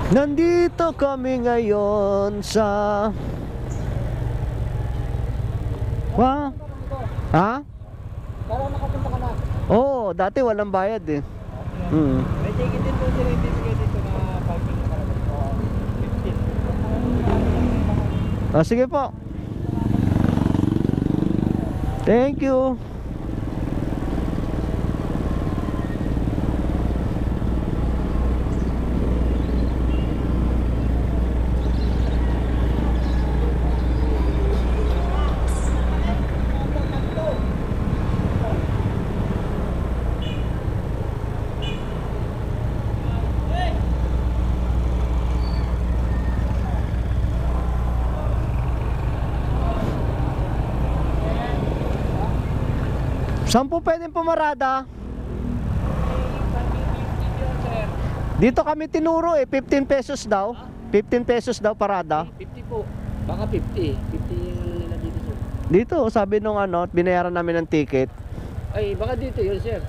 Nandito kami ngayon sa... Wow. Ha? Parang nakapunta ka na. Oo, dati walang bayad eh. May ticket din po sila yung bibigay dito na parking na karagay. 15. Sige po. Thank you. Saan po pwedeng pumarada? Dito kami tinuro eh, 15 pesos daw. 15 pesos daw parada. 50 po. Baka 50. 50 yung ano nila dito, sir. Dito, sabi nung ano, binayaran namin ng ticket. Ay, baka dito yun, sir.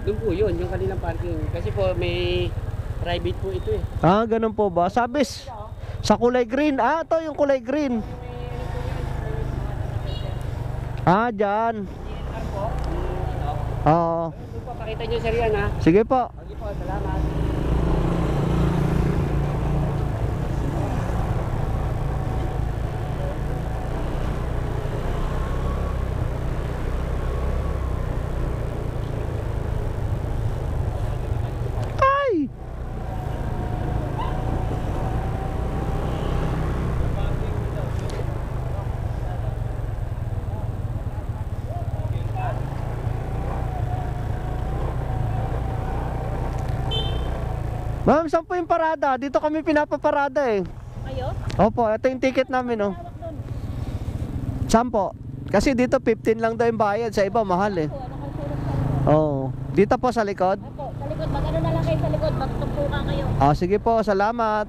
Doon po yun, yung kanilang parking. Kasi po may private po ito eh. Ah, ganun po ba? Sabi sa kulay green. Ah, ito yung kulay green. Ah, dyan. Oo. Doon po, pakita nyo, sir, yan ha. Sige po. Sige po, salamat. Ay! Ma'am, saan po yung parada? Dito kami pinapaparada eh. Kayo? Opo, ito yung ticket namin oh. Saan po? Kasi dito 15 lang daw yung bayad, sa iba mahal eh. Ano kayo sulok sa Oo. Dito po sa likod. Opo, sa likod. Mag-ano na lang kayo sa likod. Magtumpukan kayo. Ah, sige po, salamat.